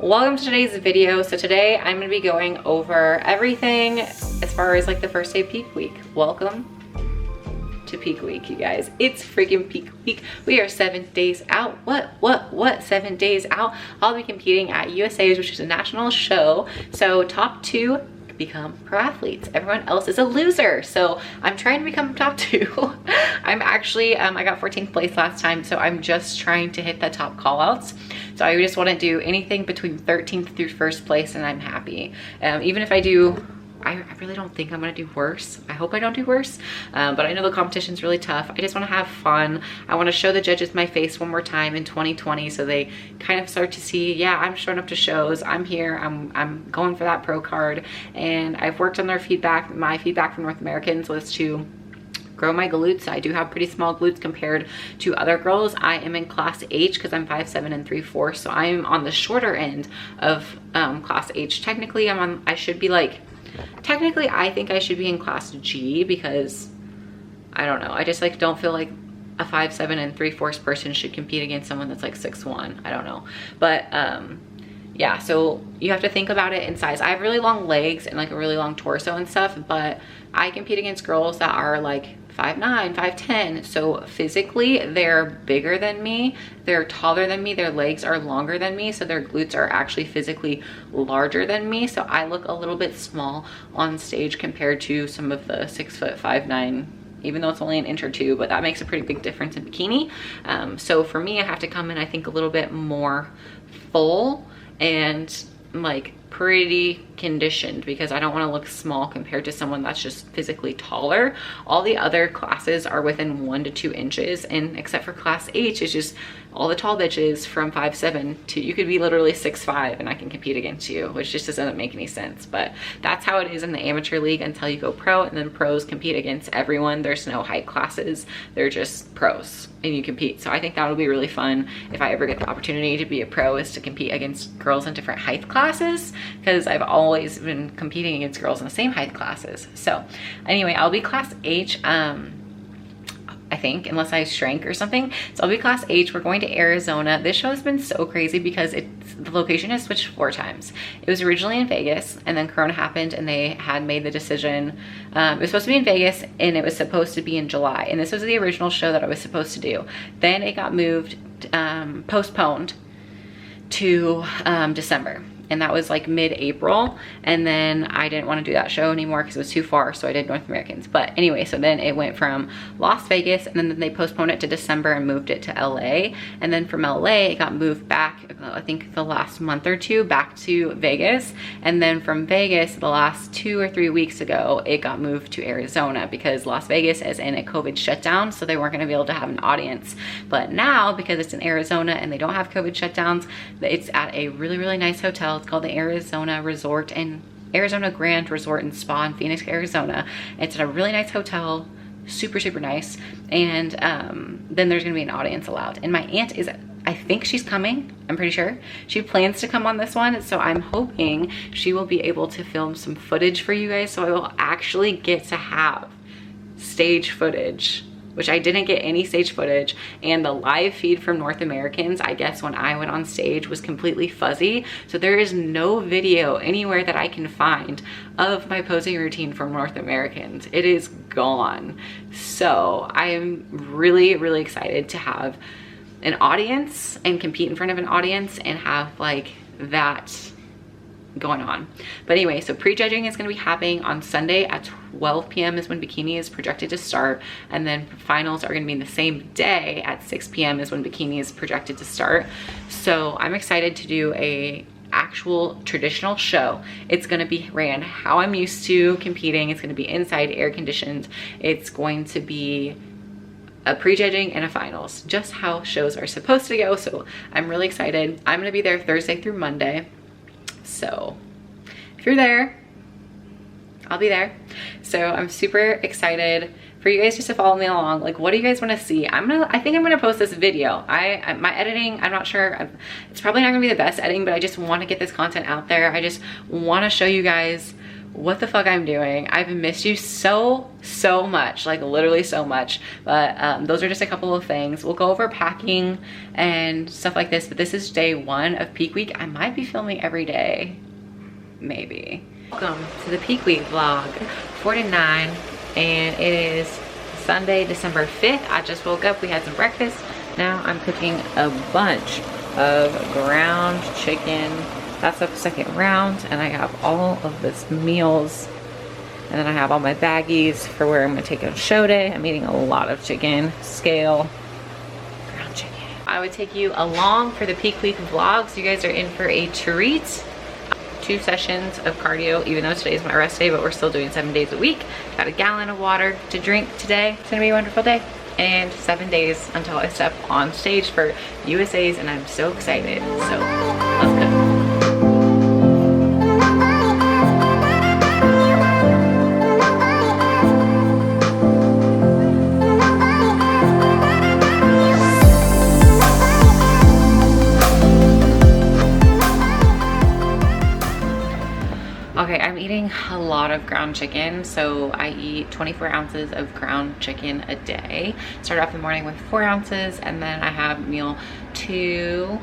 Welcome to today's video. So today I'm going to be going over everything as far as like the first day peak week. Welcome to peak week, you guys. It's freaking peak week. We are 7 days out. What 7 days out? I'll be competing at USA's, which is a national show. So top 2 become pro athletes. Everyone else is a loser. So I'm trying to become top 2. I'm actually, I got 14th place last time. So I'm just trying to hit the top call outs. So I just want to do anything between 13th through 1st place and I'm happy. Even if I do, I really don't think I'm gonna do worse. I hope I don't do worse, but I know the competition's really tough. I just wanna have fun. I wanna show the judges my face one more time in 2020 so they kind of start to see, yeah, I'm showing up to shows, I'm here, I'm going for that pro card. And I've worked on their feedback. My feedback from North Americans was to grow my glutes. I do have pretty small glutes compared to other girls. I am in class H because I'm 5'7" and 3/4, so I'm on the shorter end of class H. Technically, I should be like, technically I think I should be in class G because I don't know. I just like don't feel like a 5'7" and 3/4 person should compete against someone that's like 6'1". I don't know, but yeah, so you have to think about it in size. I have really long legs and like a really long torso and stuff, but I compete against girls that are like 5'9", 5'10". So physically they're bigger than me, they're taller than me, their legs are longer than me, so their glutes are actually physically larger than me. So I look a little bit small on stage compared to some of the 6 foot 5'9", even though it's only an inch or two, but that makes a pretty big difference in bikini. So for me, I have to come in, I think, a little bit more full and like pretty conditioned because I don't want to look small compared to someone that's just physically taller. All the other classes are within 1 to 2 inches, and except for class H, it's just all the tall bitches from 5'7" to, you could be literally 6'5" and I can compete against you, which just doesn't make any sense. But that's how it is in the amateur league until you go pro, and then pros compete against everyone. There's no height classes, they're just pros and you compete. So I think that would be really fun if I ever get the opportunity to be a pro, is to compete against girls in different height classes, because I've always been competing against girls in the same height classes. So anyway, I'll be class H, I think, unless I shrank or something. So I'll be class H. We're going to Arizona. This show has been so crazy because the location has switched 4 times. It was originally in Vegas, and then Corona happened and they had made the decision. It was supposed to be in Vegas and it was supposed to be in July. And this was the original show that I was supposed to do. Then it got moved, postponed to December. And that was like mid-April, and then I didn't want to do that show anymore because it was too far, so I did North Americans. But anyway, so then it went from Las Vegas, and then they postponed it to December and moved it to LA, and then from LA it got moved back, I think the last month or two, back to Vegas, and then from Vegas the last 2 or 3 weeks ago it got moved to Arizona because Las Vegas is in a COVID shutdown, so they weren't going to be able to have an audience. But now, because it's in Arizona and they don't have COVID shutdowns, it's at a really nice hotel. It's called the Arizona Resort and Arizona Grand Resort and Spa in Phoenix, Arizona. It's at a really nice hotel, super nice. And then there's gonna be an audience allowed. And my aunt is, I think she's coming, I'm pretty sure. She plans to come on this one, so I'm hoping she will be able to film some footage for you guys, so I will actually get to have stage footage, which I didn't get any stage footage. And the live feed from North Americans, I guess when I went on stage, was completely fuzzy. So there is no video anywhere that I can find of my posing routine from North Americans. It is gone. So I am really excited to have an audience and compete in front of an audience and have like that going on. But anyway, so prejudging is going to be happening on Sunday at 12 p.m. is when Bikini is projected to start, and then finals are going to be in the same day at 6 p.m. is when Bikini is projected to start. So I'm excited to do a actual traditional show. It's going to be ran how I'm used to competing. It's going to be inside, air conditioned. It's going to be a prejudging and a finals, just how shows are supposed to go. So I'm really excited. I'm going to be there Thursday through Monday. So if you're there, I'll be there. So I'm super excited for you guys just to follow me along. Like, what do you guys want to see? I think I'm gonna post this video. My editing, I'm not sure, it's probably not gonna be the best editing, but I just want to get this content out there. I just want to show you guys what the fuck I'm doing. I've missed you so much, like literally so much. But those are just a couple of things. We'll go over packing and stuff like this, but this is day 1 of peak week. I might be filming every day, maybe. Welcome to the peak week vlog, 49, and it is Sunday, December 5th. I just woke up, we had some breakfast. Now I'm cooking a bunch of ground chicken. That's the second round, and I have all of this meals, and then I have all my baggies for where I'm gonna take on show day. I'm eating a lot of chicken, scale, ground chicken. I would take you along for the peak week vlogs. You guys are in for a treat. 2 sessions of cardio, even though today is my rest day, but we're still doing 7 days a week. Got a gallon of water to drink today. It's gonna be a wonderful day. And 7 days until I step on stage for USAs, and I'm so excited. So let's go. Okay, I'm eating a lot of ground chicken, so I eat 24 ounces of ground chicken a day. Start off the morning with 4 ounces, and then I have meal 2,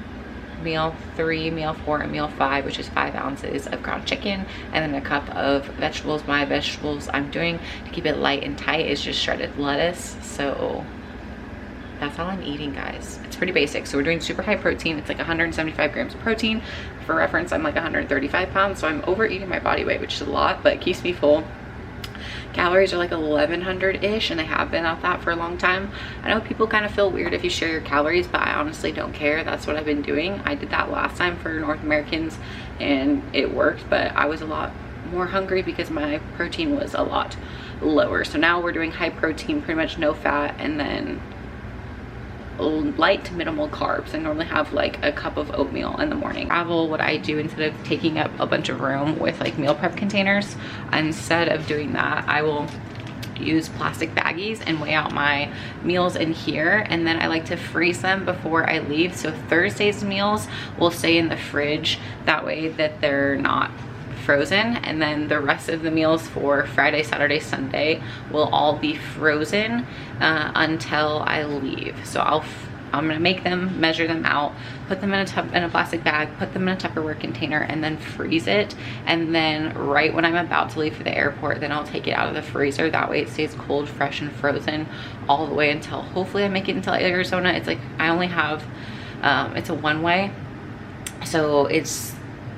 meal 3, meal 4, and meal 5, which is 5 ounces of ground chicken, and then a cup of vegetables. My vegetables I'm doing to keep it light and tight is just shredded lettuce, so that's all I'm eating, guys. It's pretty basic. So we're doing super high protein. It's like 175 grams of protein. For reference, I'm like 135 pounds, so I'm overeating my body weight, which is a lot, but it keeps me full. Calories are like 1100-ish, and they have been at that for a long time. I know people kind of feel weird if you share your calories, but I honestly don't care. That's what I've been doing. I did that last time for North Americans, and it worked, but I was a lot more hungry because my protein was a lot lower. So now we're doing high protein, pretty much no fat, and then light to minimal carbs. I normally have like a cup of oatmeal in the morning. Travel, what I do instead of taking up a bunch of room with like meal prep containers, instead of doing that, I will use plastic baggies and weigh out my meals in here, and then I like to freeze them before I leave. So Thursday's meals will stay in the fridge, that way that they're not frozen, and then the rest of the meals for Friday, Saturday, Sunday will all be frozen until I leave. So I'm gonna make them, measure them out, put them in a plastic bag, put them in a Tupperware container, and then freeze it. And then right when I'm about to leave for the airport, then I'll take it out of the freezer. That way it stays cold, fresh, and frozen all the way until, hopefully I make it until Arizona. It's like, I only have, it's a one-way, so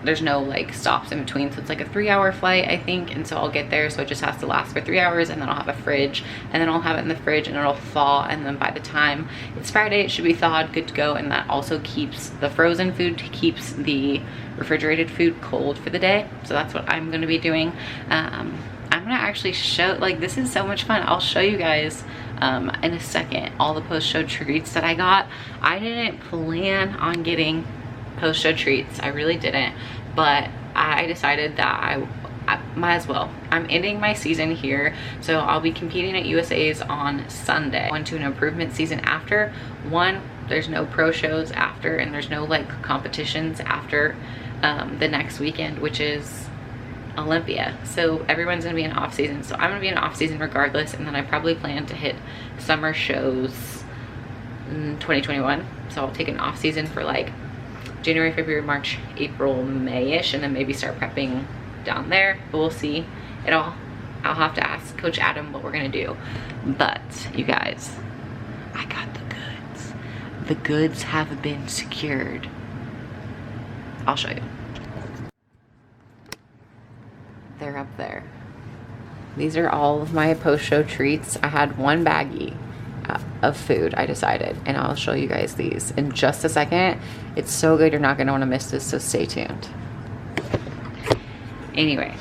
there's no like stops in between, so it's like a 3-hour flight, I think, and so I'll get there, so it just has to last for 3 hours, and then I'll have a fridge, and then I'll have it in the fridge, and it'll thaw, and then by the time it's Friday, it should be thawed, good to go. And that also keeps the frozen food, keeps the refrigerated food cold for the day. So that's what I'm gonna be doing. I'm gonna actually show, like, this is so much fun. I'll show you guys in a second all the post-show treats that I got. I didn't plan on getting post-show treats, I really didn't, but I decided that I might as well. I'm ending my season here, so I'll be competing at USA's on Sunday. Going to an improvement season after. One, there's no pro shows after, and there's no like competitions after the next weekend, which is Olympia. So everyone's gonna be in off season, so I'm gonna be in off season regardless, and then I probably plan to hit summer shows in 2021. So I'll take an off season for like January, February, March, April, May-ish, and then maybe start prepping down there. But we'll see it all. I'll have to ask Coach Adam what we're gonna do. But you guys, I got the goods. The goods have been secured. I'll show you. They're up there. These are all of my post-show treats. I had one baggie of food, I decided, and I'll show you guys these in just a second. It's so good, you're not gonna wanna miss this, so stay tuned. Anyway,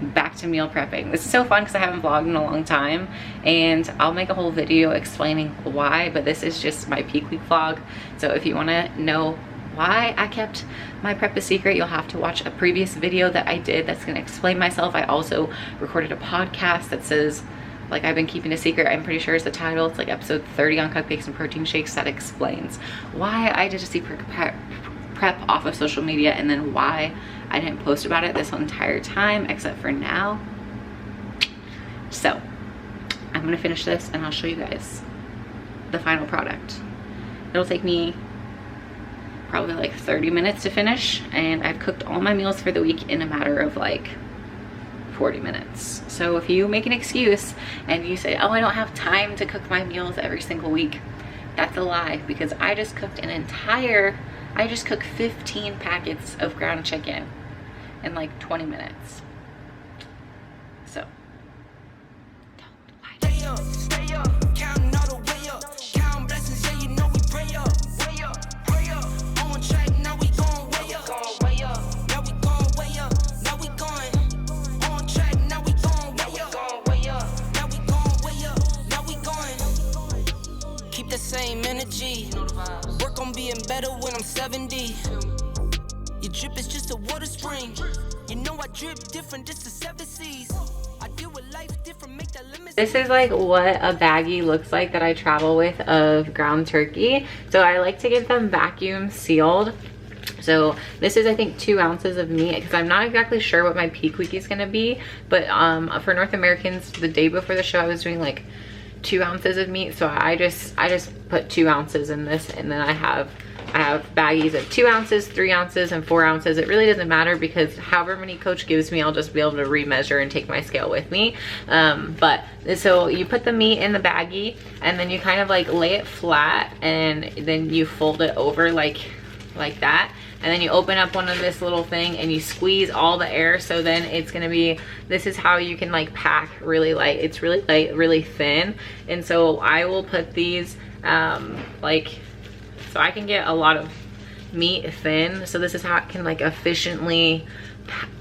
back to meal prepping. This is so fun because I haven't vlogged in a long time, and I'll make a whole video explaining why, but this is just my peak week vlog. So if you wanna know why I kept my prep a secret, you'll have to watch a previous video that I did that's gonna explain myself. I also recorded a podcast that says, like, I've been keeping a secret. I'm pretty sure it's the title. It's like episode 30 on cupcakes and protein shakes, that explains why I did a secret prep prep off of social media and then why I didn't post about it this entire time except for now. So I'm gonna finish this and I'll show you guys the final product. It'll take me probably like 30 minutes to finish, and I've cooked all my meals for the week in a matter of like 40 minutes. So if you make an excuse and you say, oh, I don't have time to cook my meals every single week, that's a lie, because I just cooked 15 packets of ground chicken in like 20 minutes. So don't lie to me. Stay up, counting all the way up, counting blessings, yeah, you know we pray up, pray up, on track, now we going way up, now we going way up, now we going, on track, now we going way up, now we going way up, now we going, keep the same energy, work on being better when I'm 70, your drip is just a water spring, you know I drip different, just the 7 seas. This is like what a baggie looks like that I travel with of ground turkey. So I like to get them vacuum sealed. So this is, I think, 2 ounces of meat, because I'm not exactly sure what my peak week is gonna be, but for North Americans, the day before the show I was doing like 2 ounces of meat. So I just put 2 ounces in this, and then I have baggies of 2 ounces, 3 ounces, and 4 ounces. It really doesn't matter, because however many coach gives me, I'll just be able to remeasure and take my scale with me. But so you put the meat in the baggie, and then you kind of like lay it flat, and then you fold it over like that. And then you open up one of this little thing and you squeeze all the air. So then it's gonna be, this is how you can like pack really light. It's really light, really thin. And so I will put these so I can get a lot of meat thin. So this is how it can like efficiently,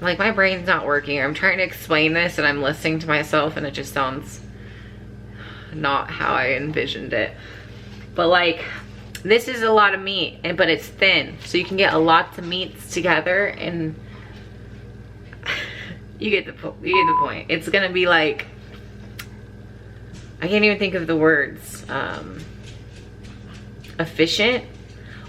like my brain's not working. I'm trying to explain this and I'm listening to myself and it just sounds not how I envisioned it. But like, this is a lot of meat, but it's thin. So you can get a lot of meats together, and you get the point. It's gonna be like, I can't even think of the words. Efficient,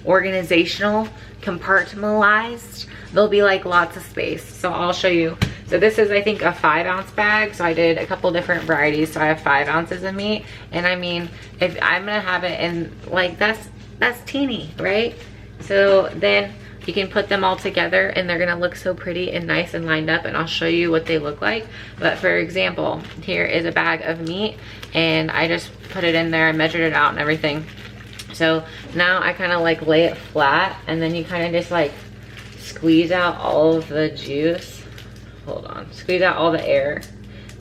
organizational, compartmentalized. There'll be like lots of space. So I'll show you. So this is, I think, a 5 ounce bag. So I did a couple different varieties. So I have 5 ounces of meat. And I mean, if I'm gonna have it in like, that's teeny, right? So then you can put them all together and they're gonna look so pretty and nice and lined up, and I'll show you what they look like. But for example, here is a bag of meat and I just put it in there and measured it out and everything. So now I kind of like lay it flat, and then you kind of just like squeeze out all of the juice. Hold on, squeeze out all the air.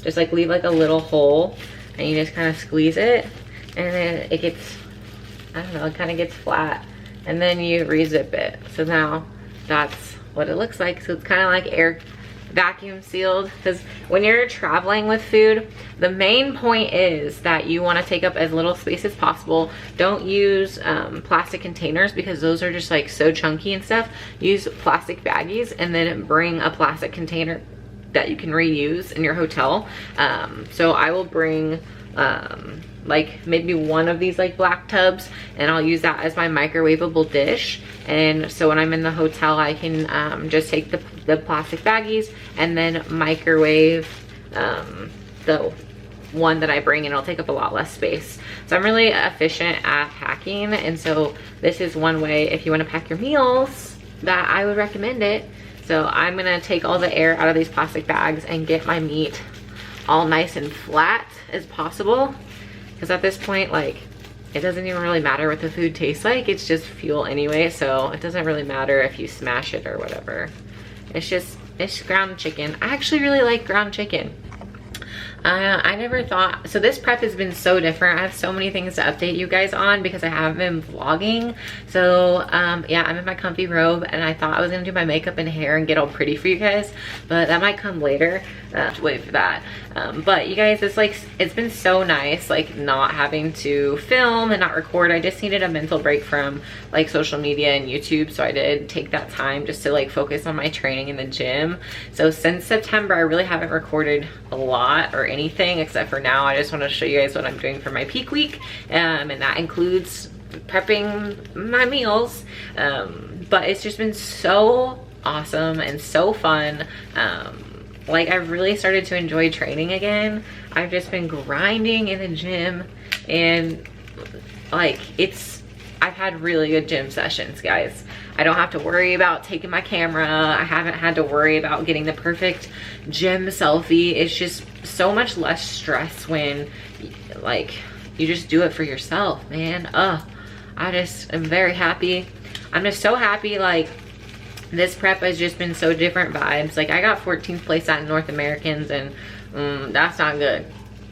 Just like leave like a little hole, and you just kind of squeeze it, and then it gets, I don't know, it kind of gets flat, and then you re-zip it. So now that's what it looks like. So it's kind of like air vacuum sealed, because when you're traveling with food, the main point is that you want to take up as little space as possible. Don't use plastic containers, because those are just like so chunky and stuff. Use plastic baggies, and then bring a plastic container that you can reuse in your hotel. So I will bring like maybe one of these like black tubs, and I'll use that as my microwavable dish. And so when I'm in the hotel, I can just take the plastic baggies and then microwave the one that I bring, and it'll take up a lot less space. So I'm really efficient at packing, and so this is one way if you want to pack your meals that I would recommend it. So I'm gonna take all the air out of these plastic bags and get my meat all nice and flat as possible, because at this point, like, it doesn't even really matter what the food tastes like. It's just fuel anyway, so it doesn't really matter if you smash it or whatever. It's ground chicken. I actually really like ground chicken. I never thought, so this prep has been so different. I have so many things to update you guys on because I haven't been vlogging. So yeah, I'm in my comfy robe, and I thought I was gonna do my makeup and hair and get all pretty for you guys, but that might come later. Wait for that. But you guys, it's been so nice, like, not having to film and not record. I just needed a mental break from like social media and YouTube, so I did take that time just to like focus on my training in the gym. So since September, I really haven't recorded a lot or anything, except for now I just want to show you guys what I'm doing for my peak week, and that includes prepping my meals. But it's just been so awesome and so fun. Like, I really started to enjoy training again. I've just been grinding in the gym, and like, I've had really good gym sessions, guys. I don't have to worry about taking my camera. I haven't had to worry about getting the perfect gym selfie. It's just so much less stress when, like, you just do it for yourself, man. I just am very happy. I'm just so happy. Like, this prep has just been so different vibes. Like, I got 14th place at North Americans, and that's not good.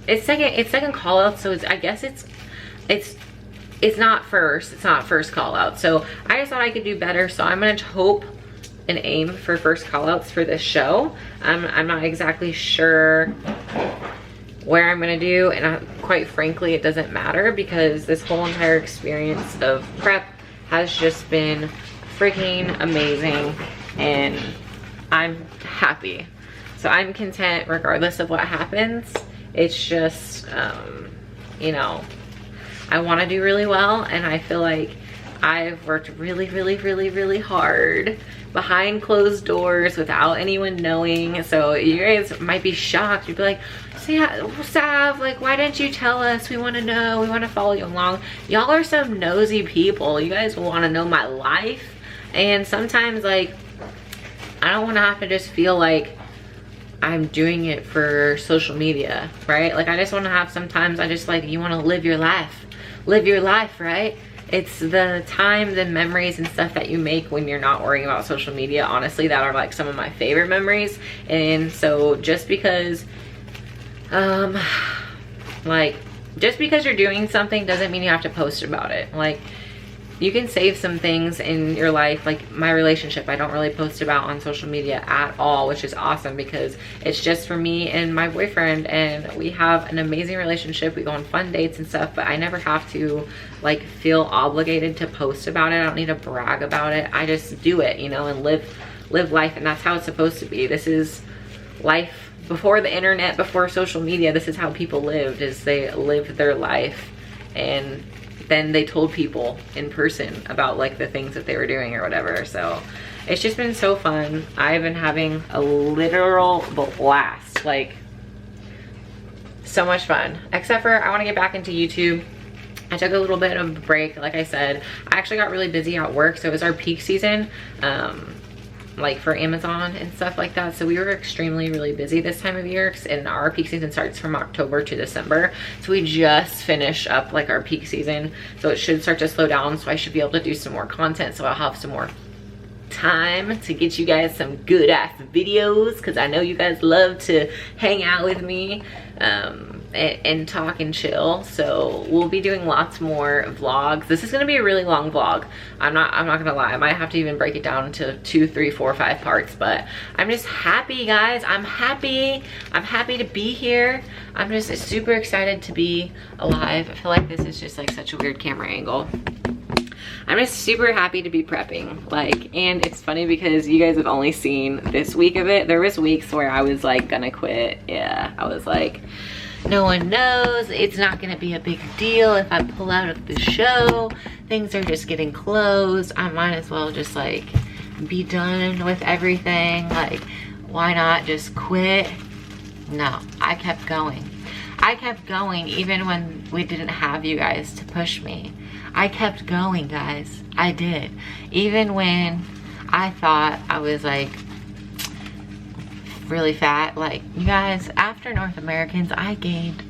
It's second call out, so I guess it's not first call out. So I just thought I could do better. So I'm gonna hope and aim for first call outs for this show. I'm not exactly sure where I'm gonna do, and quite frankly, it doesn't matter, because this whole entire experience of prep has just been freaking amazing, and I'm happy. So I'm content regardless of what happens. It's just, you know, I want to do really well, and I feel like I've worked really hard behind closed doors without anyone knowing. So you guys might be shocked. You'd be like, Sav, like, why didn't you tell us? We want to know. We want to follow you along. Y'all are some nosy people. You guys want to know my life. And sometimes, like, I don't want to have to just feel like I'm doing it for social media, right? Like, I just want to have, sometimes I just, like, you want to live your life, right? It's the time, the memories and stuff that you make when you're not worrying about social media, honestly, that are like some of my favorite memories. And so just because just because you're doing something doesn't mean you have to post about it. Like, you can save some things in your life. Like, my relationship, I don't really post about on social media at all, which is awesome, because it's just for me and my boyfriend, and we have an amazing relationship. We go on fun dates and stuff, but I never have to, like, feel obligated to post about it. I don't need to brag about it. I just do it, you know, and live life, and that's how it's supposed to be. This is life before the internet, before social media. This is how people lived, is they lived their life, and then they told people in person about, like, the things that they were doing or whatever. So it's just been so fun. I've been having a literal blast, like, so much fun. Except for, I want to get back into YouTube. I took a little bit of a break. Like I said, I actually got really busy at work, so it was our peak season, like for Amazon and stuff like that. So we were extremely really busy this time of year, and our peak season starts from October to December. So we just finished up, like, our peak season, so it should start to slow down. So I should be able to do some more content, so I'll have some more time to get you guys some good ass videos, because I know you guys love to hang out with me and talk and chill. So we'll be doing lots more vlogs. This is going to be a really long vlog. I'm not gonna lie, I might have to even break it down into 2, 3, 4, 5 parts, but I'm just happy, guys. I'm happy to be here. I'm just super excited to be alive. I feel like this is just, like, such a weird camera angle. I'm just super happy to be prepping, like, and it's funny because you guys have only seen this week of it. There was weeks where I was, like, gonna quit. Yeah, I was like, no one knows, it's not gonna be a big deal if I pull out of the show. Things are just getting closed. I might as well just, like, be done with everything. Like, why not just quit? No, I kept going. I kept going even when we didn't have you guys to push me. I kept going, guys. I did. Even when I thought I was, like, really fat. Like, you guys, after North Americans, I gained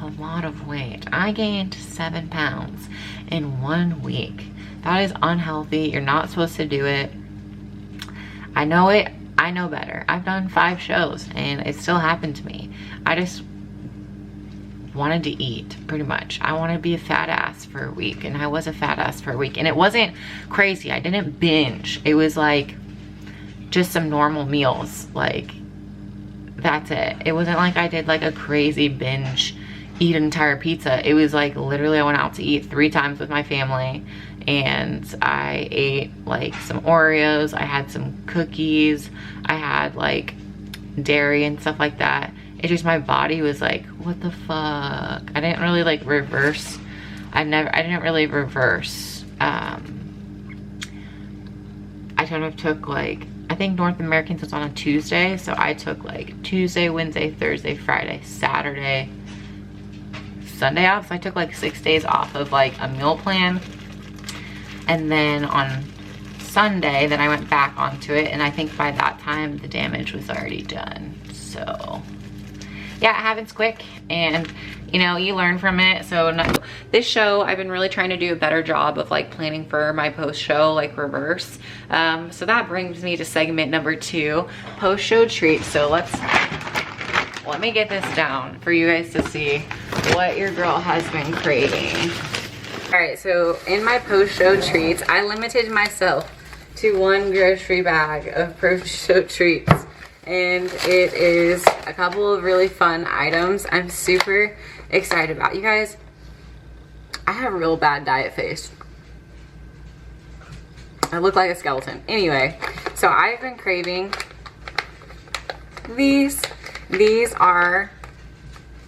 a lot of weight. I gained 7 pounds in 1 week. That is unhealthy. You're not supposed to do it. I know it. I know better. I've done 5 shows and it still happened to me. I just wanted to eat, pretty much. I wanted to be a fat ass for a week, and I was a fat ass for a week, and it wasn't crazy. I didn't binge. It was like just some normal meals. Like, that's it. It wasn't like I did, like, a crazy binge, eat an entire pizza. It was like, literally, I went out to eat 3 times with my family, and I ate, like, some Oreos. I had some cookies. I had, like, dairy and stuff like that. It just, my body was like, what the fuck? I didn't really, like, reverse I didn't really reverse. I kind of took like, I think North Americans was on a Tuesday, so I took like Tuesday, Wednesday, Thursday, Friday, Saturday, Sunday off. So I took like 6 days off of like a meal plan. And then on Sunday, then I went back onto it, and I think by that time the damage was already done. So yeah, it happens quick, and you know, you learn from it. So no, this show, I've been really trying to do a better job of like planning for my post-show, like reverse. So that brings me to segment number 2, post-show treats. So let me get this down for you guys to see what your girl has been craving. All right, so in my post-show treats, I limited myself to 1 grocery bag of post-show treats. And it is a couple of really fun items I'm super excited about. You guys, I have a real bad diet face. I look like a skeleton. Anyway, so I've been craving these. These are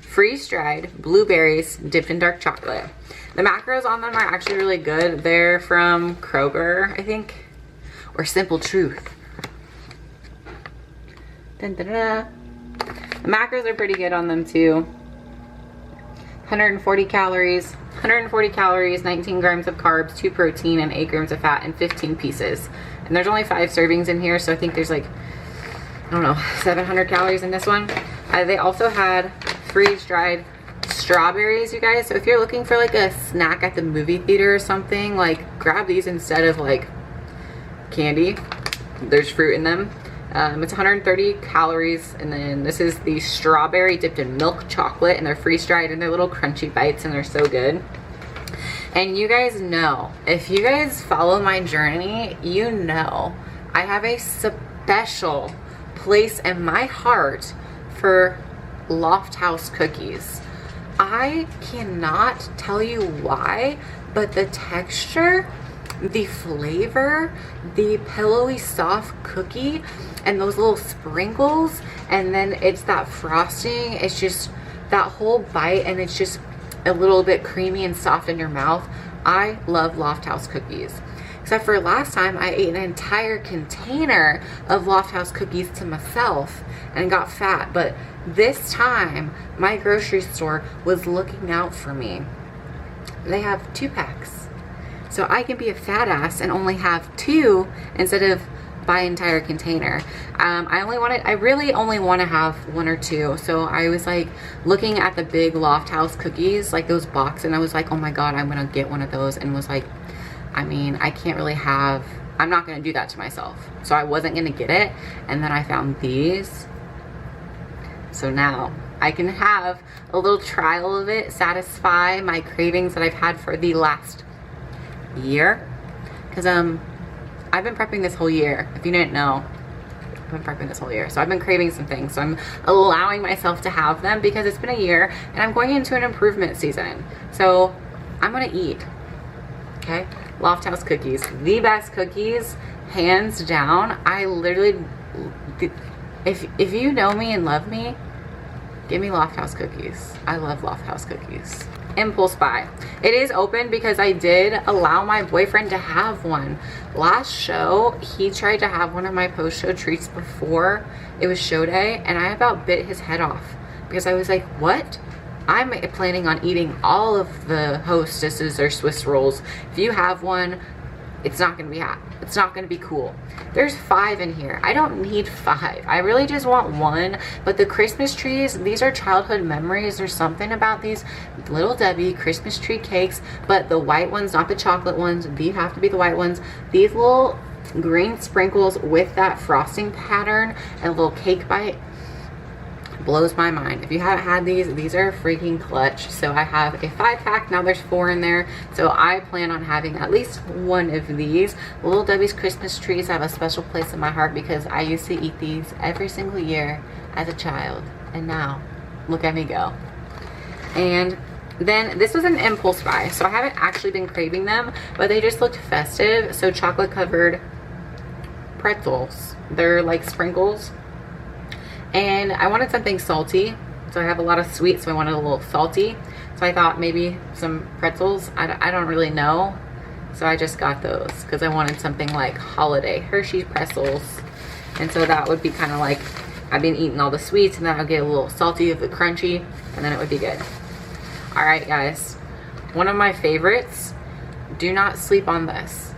freeze-dried blueberries dipped in dark chocolate. The macros on them are actually really good. They're from Kroger, I think, or Simple Truth. Dun, dun, dun. The macros are pretty good on them too. 140 calories, 19 grams of carbs, 2 protein, and 8 grams of fat, and 15 pieces. And there's only 5 servings in here, so I think there's like, I don't know, 700 calories in this one. They also had freeze-dried strawberries, you guys. So if you're looking for like a snack at the movie theater or something, like grab these instead of like candy. There's fruit in them. It's 130 calories, and then this is the strawberry dipped in milk chocolate, and they're freeze-dried, and they're little crunchy bites, and they're so good. And you guys know, if you guys follow my journey, you know I have a special place in my heart for Loft House cookies. I cannot tell you why, but the texture, the flavor, the pillowy soft cookie, and those little sprinkles, and then it's that frosting, it's just that whole bite, and it's just a little bit creamy and soft in your mouth. I love Loft House cookies. Except for last time, I ate an entire container of Loft House cookies to myself and got fat. But this time, my grocery store was looking out for me. They have 2 packs. So I can be a fat ass and only have 2 instead of buy entire container. I really only want to have 1 or 2. So I was like looking at the big Loft House cookies, like those boxes, and I was like, oh my God, I'm gonna get one of those, and was like, I mean, I can't really have, I'm not gonna do that to myself. So I wasn't gonna get it. And then I found these. So now I can have a little trial of it, satisfy my cravings that I've had for the last year. Because I've been prepping this whole year. If you didn't know, I've been prepping this whole year. So I've been craving some things. So I'm allowing myself to have them because it's been a year and I'm going into an improvement season. So I'm gonna eat, okay? Loft House cookies, the best cookies, hands down. I literally, if you know me and love me, give me Loft House cookies. I love Loft House cookies. Impulse buy. It is open because I did allow my boyfriend to have one. Last show, he tried to have one of my post-show treats before it was show day, and I about bit his head off because I was like, what? I'm planning on eating all of the Hostesses or Swiss rolls. If you have one, it's not gonna be hot. It's not gonna be cool. There's 5 in here. I don't need 5. I really just want 1. But the Christmas trees, these are childhood memories. There's something about these Little Debbie Christmas tree cakes, but the white ones, not the chocolate ones. These have to be the white ones. These little green sprinkles with that frosting pattern and a little cake bite blows my mind. If you haven't had these are freaking clutch. So I have a 5-pack. Now there's 4 in there. So I plan on having at least 1 of these. Little Debbie's Christmas trees have a special place in my heart because I used to eat these every single year as a child. And now, look at me go. And then this was an impulse buy. So I haven't actually been craving them, but they just looked festive. So chocolate covered pretzels. They're like sprinkles. And I wanted something salty, so I have a lot of sweet, so I wanted a little salty. So So I thought maybe some pretzels. I don't really know. So I just got those because I wanted something like holiday Hershey pretzels. And so that would be kind of like, I've been eating all the sweets and then I'll get a little salty of the crunchy and then it would be good. All right, guys. One of my favorites, do not sleep on this.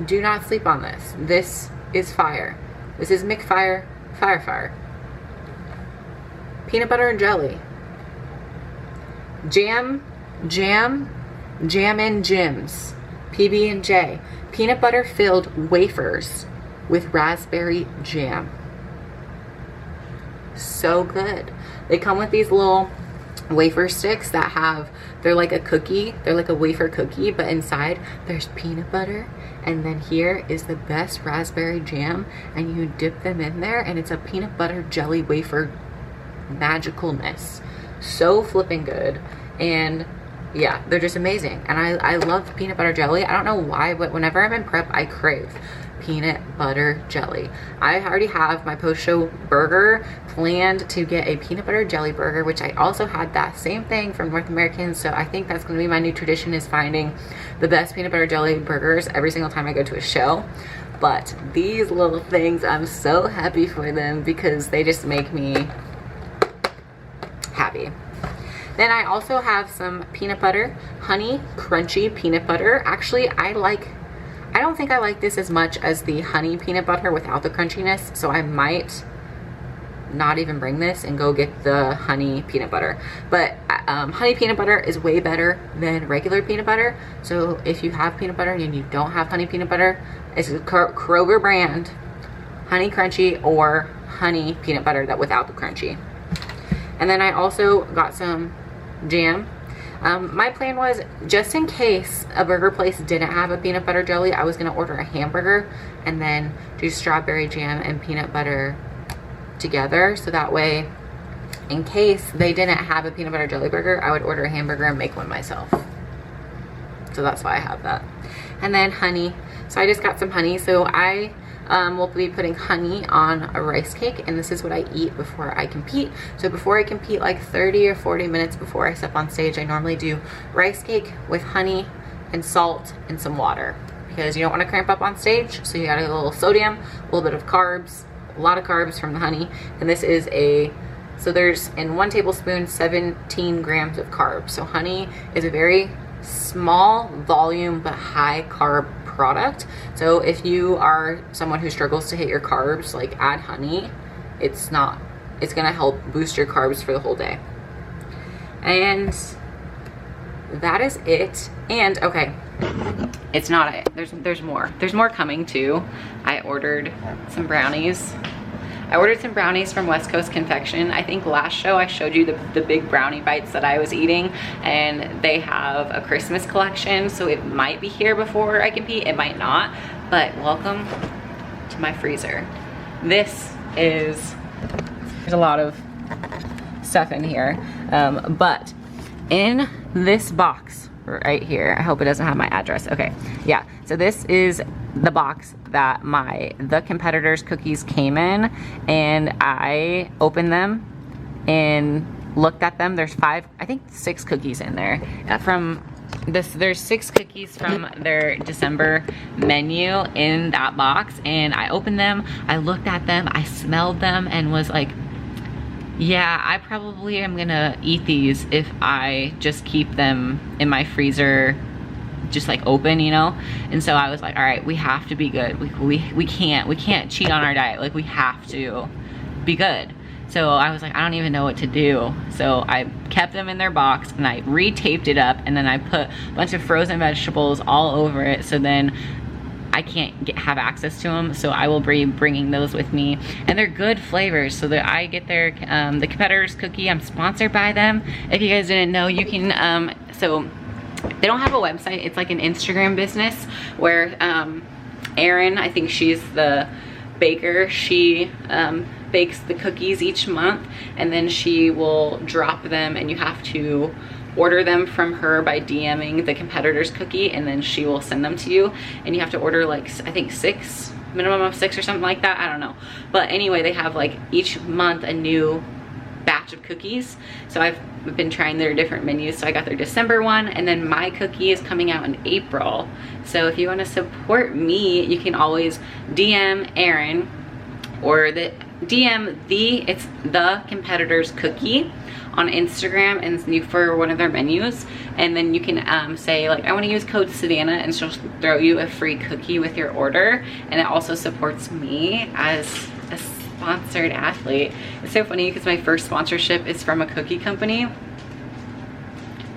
Do not sleep on this. This is fire. This is McFire, fire. Peanut butter and jelly. Jam and Jim's. PB&J. Peanut butter filled wafers with raspberry jam. So good. They come with these little wafer sticks that have, they're like a cookie, they're like a wafer cookie, but inside there's peanut butter, and then here is the best raspberry jam, and you dip them in there and it's a peanut butter jelly wafer magicalness. So flipping good. And yeah, they're just amazing. And I love peanut butter jelly. I don't know why, but whenever I'm in prep, I crave peanut butter jelly. I already have my post-show burger planned to get a peanut butter jelly burger, which I also had that same thing from North American. So I think that's going to be my new tradition, is finding the best peanut butter jelly burgers every single time I go to a show. But these little things, I'm so happy for them because they just make me happy. Then I also have some peanut butter, honey crunchy peanut butter. Actually, I don't think I like this as much as the honey peanut butter without the crunchiness, so I might not even bring this and go get the honey peanut butter. But honey peanut butter is way better than regular peanut butter. So if you have peanut butter and you don't have honey peanut butter, it's a Kroger brand honey crunchy or honey peanut butter that without the crunchy. And then I also got some jam. My plan was, just in case a burger place didn't have a peanut butter jelly, I was going to order a hamburger and then do strawberry jam and peanut butter together. So that way, in case they didn't have a peanut butter jelly burger, I would order a hamburger and make one myself. So that's why I have that. And then honey. So I just got some honey. So I will be putting honey on a rice cake, and this is what I eat before I compete. So before I compete, like 30 or 40 minutes before I step on stage, I normally do rice cake with honey and salt and some water, because you don't want to cramp up on stage. So you got a little sodium, a little bit of carbs, a lot of carbs from the honey. And this is so there's in 1 tablespoon 17 grams of carbs. So honey is a very small volume but high carb product. So if you are someone who struggles to hit your carbs, like, add honey. It's gonna help boost your carbs for the whole day. And that is it. And okay, it's not it. There's more coming too. I ordered some brownies. I ordered some brownies from West Coast Confection. I think last show I showed you the big brownie bites that I was eating, and they have a Christmas collection, so it might be here before I compete, it might not, but welcome to my freezer. There's a lot of stuff in here, but in this box right here, I hope it doesn't have my address. Okay, yeah, so this is the box that the competitors cookies came in, and I opened them and looked at them. There's 6 cookies in there there's 6 cookies from their December menu in that box, and I opened them, I looked at them, I smelled them, and was like, yeah, I probably am gonna eat these if I just keep them in my freezer just like open, you know. And so I was like, all right, we have to be good. We can't cheat on our diet. Like, we have to be good. So I was like, I don't even know what to do. So I kept them in their box and I re-taped it up, and then I put a bunch of frozen vegetables all over it, so then I can't have access to them. So I will be bringing those with me, and they're good flavors. So that I get their the competitors cookie. I'm sponsored by them. If you guys didn't know, you can so they don't have a website. It's like an Instagram business where Erin, I think she's the baker, she bakes the cookies each month, and then she will drop them, and you have to order them from her by DMing the competitor's cookie, and then she will send them to you, and you have to order like, I think 6, minimum of 6 or something like that, I don't know. But anyway, they have like each month a new batch of cookies. So I've been trying their different menus. So I got their December one, and then my cookie is coming out in April. So if you want to support me, you can always DM Erin, or it's the competitor's cookie on Instagram, and for one of their menus, and then you can say like, I want to use code Savana, and she'll throw you a free cookie with your order. And it also supports me as a sponsored athlete. It's so funny because my first sponsorship is from a cookie company.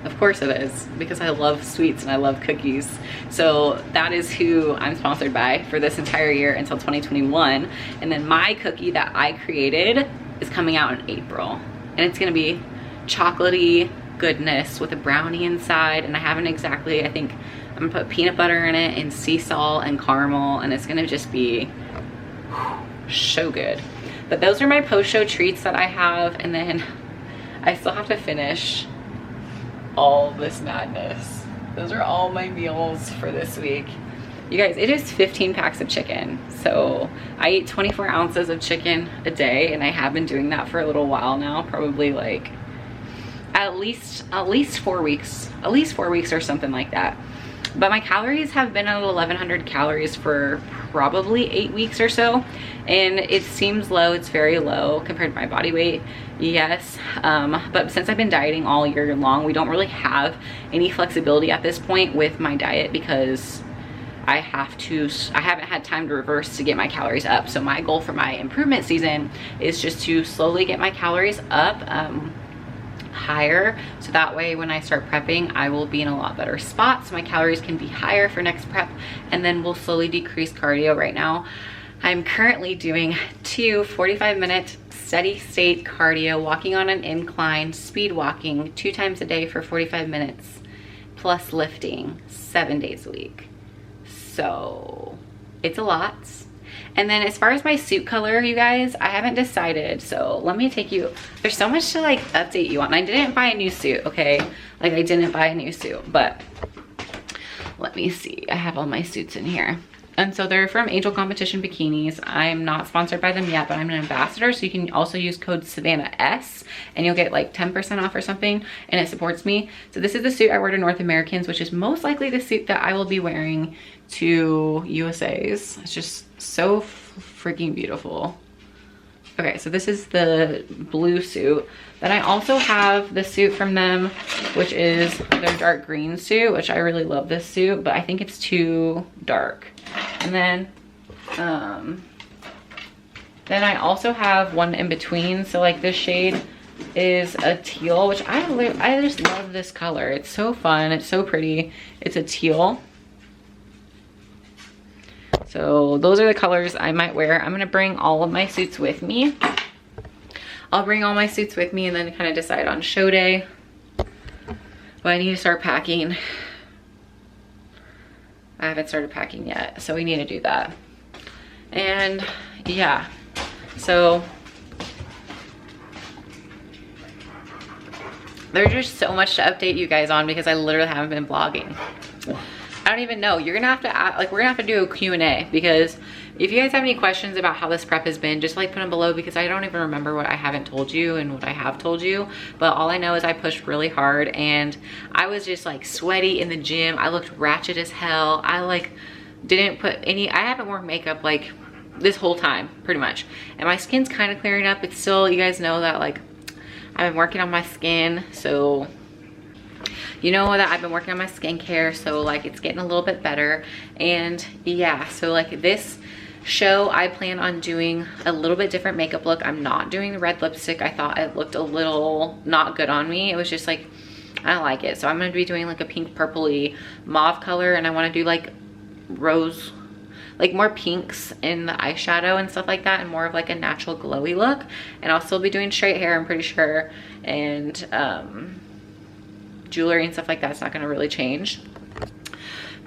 Of course it is, because I love sweets and I love cookies. So that is who I'm sponsored by for this entire year until 2021. And then my cookie that I created is coming out in April. And it's gonna be chocolatey goodness with a brownie inside. And I haven't exactly, I think I'm gonna put peanut butter in it and sea salt and caramel, and it's gonna just be so good. But those are my post-show treats that I have. And then I still have to finish all this madness. Those are all my meals for this week. You guys, it is 15 packs of chicken. So I eat 24 ounces of chicken a day, and I have been doing that for a little while now, probably like at least 4 weeks, or something like that. But my calories have been at 1100 calories for probably 8 weeks or so, and it seems low. It's very low compared to my body weight, yes. But since I've been dieting all year long, we don't really have any flexibility at this point with my diet, because I haven't had time to reverse to get my calories up. So my goal for my improvement season is just to slowly get my calories up higher, so that way when I start prepping, I will be in a lot better spot, so my calories can be higher for next prep, and then we'll slowly decrease cardio. Right now I'm currently doing 2 45-minute steady state cardio, walking on an incline, speed walking 2 times a day for 45 minutes, plus lifting 7 days a week. So it's a lot. And then as far as my suit color, you guys, I haven't decided. So let me take you, there's so much to like update you on. I didn't buy a new suit, okay? Like I didn't buy a new suit, but let me see. I have all my suits in here. And so they're from Angel Competition Bikinis. I'm not sponsored by them yet, but I'm an ambassador. So you can also use code Savana S, and you'll get like 10% off or something, and it supports me. So this is the suit I wear to North Americans, which is most likely the suit that I will be wearing to USAs. It's just so freaking beautiful. Okay, so this is the blue suit. Then I also have the suit from them, which is their dark green suit, which I really love this suit, but I think it's too dark. And then I also have one in between. So like this shade is a teal, which I just love this color. It's so fun, it's so pretty. It's a teal. So those are the colors I might wear. I'm gonna bring all of my suits with me. I'll bring all my suits with me and then kind of decide on show day. But I need to start packing. I haven't started packing yet, so we need to do that. And yeah, so there's just so much to update you guys on, because I literally haven't been vlogging. I don't even know. You're gonna have to ask, like, we're gonna have to do a Q&A, because if you guys have any questions about how this prep has been, just like put them below, because I don't even remember what I haven't told you and what I have told you. But all I know is I pushed really hard, and I was just like sweaty in the gym. I looked ratchet as hell. I like didn't put any, I haven't worn makeup like this whole time pretty much, and my skin's kind of clearing up. It's still, you guys know that like I've been working on my skin, so you know that I've been working on my skincare, so like it's getting a little bit better. And yeah, so like this show, I plan on doing a little bit different makeup look. I'm not doing the red lipstick. I thought it looked a little not good on me. It was just like, I don't like it. So I'm gonna be doing like a pink purpley mauve color, and I wanna do like rose, like more pinks in the eyeshadow and stuff like that, and more of like a natural glowy look. And I'll still be doing straight hair, I'm pretty sure, and jewelry and stuff like that's not gonna really change.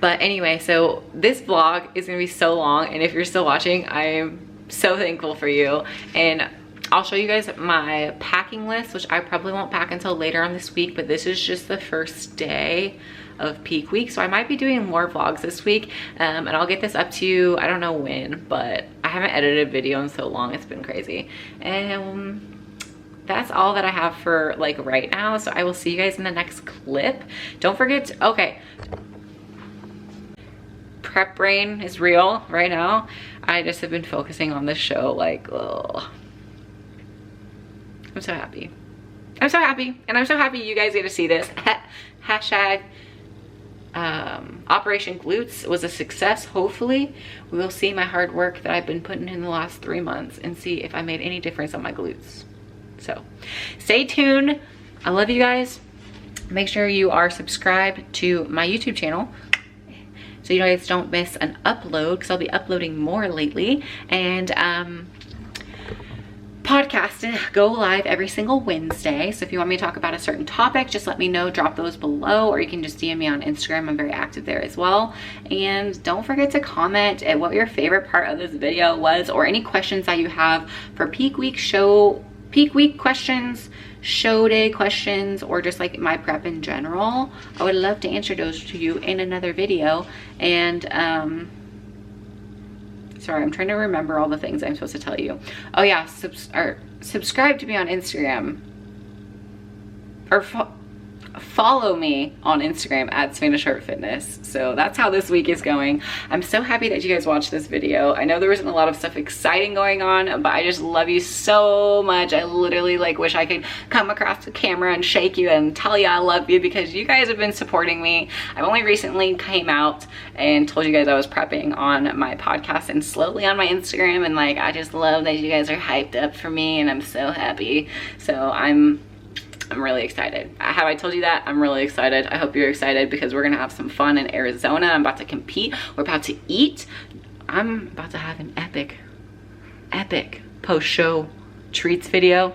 But anyway, so this vlog is gonna be so long, and if you're still watching, I'm so thankful for you. And I'll show you guys my packing list, which I probably won't pack until later on this week, but this is just the first day of peak week, so I might be doing more vlogs this week, and I'll get this up to you, I don't know when, but I haven't edited a video in so long, it's been crazy. And that's all that I have for like right now. So I will see you guys in the next clip. Don't forget to, okay, prep brain is real right now. I just have been focusing on this show like, ugh. I'm so happy. I'm so happy, and I'm so happy you guys get to see this. Hashtag Operation Glutes was a success. Hopefully we will see my hard work that I've been putting in the last 3 months and see if I made any difference on my glutes. So stay tuned. I love you guys. Make sure you are subscribed to my YouTube channel so you guys don't miss an upload, because I'll be uploading more lately. And podcast go live every single Wednesday. So if you want me to talk about a certain topic, just let me know, drop those below, or you can just DM me on Instagram. I'm very active there as well. And don't forget to comment at what your favorite part of this video was, or any questions that you have for peak week questions, show day questions, or just like my prep in general. I would love to answer those to you in another video. And sorry, I'm trying to remember all the things I'm supposed to tell you. Oh yeah, subscribe to me on Instagram, or follow me on Instagram at Savana Sharp Fitness. So that's how this week is going. I'm so happy that you guys watched this video. I know there wasn't a lot of stuff exciting going on, but I just love you so much. I literally like wish I could come across the camera and shake you and tell you I love you, because you guys have been supporting me. I've only recently came out and told you guys I was prepping on my podcast and slowly on my Instagram, and like I just love that you guys are hyped up for me, and I'm so happy. So I'm really excited. Have I told you that? I'm really excited. I hope you're excited, because we're gonna have some fun in Arizona. I'm about to compete. We're about to eat. I'm about to have an epic post-show treats video.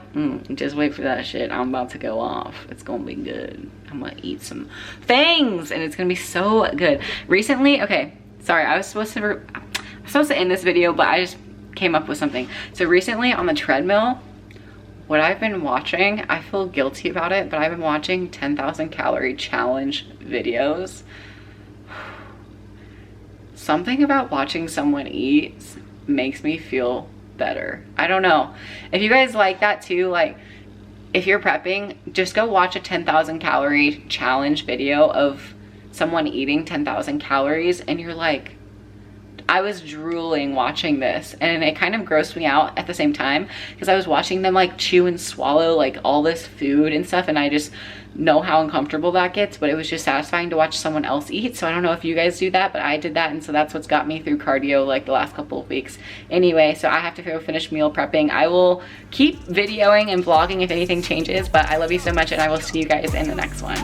Just wait for that shit. I'm about to go off. It's gonna be good. I'm gonna eat some things, and it's gonna be so good. Recently, okay, sorry, I was supposed to end this video, but I just came up with something. So recently on the treadmill, what I've been watching, I feel guilty about it, but I've been watching 10,000 calorie challenge videos. Something about watching someone eat makes me feel better. I don't know. If you guys like that too, like if you're prepping, just go watch a 10,000 calorie challenge video of someone eating 10,000 calories, and you're like, I was drooling watching this, and it kind of grossed me out at the same time, because I was watching them like chew and swallow like all this food and stuff, and I just know how uncomfortable that gets, but it was just satisfying to watch someone else eat. So I don't know if you guys do that, but I did that, and so that's what's got me through cardio like the last couple of weeks. Anyway, so I have to go finish meal prepping. I will keep videoing and vlogging if anything changes, but I love you so much, and I will see you guys in the next one.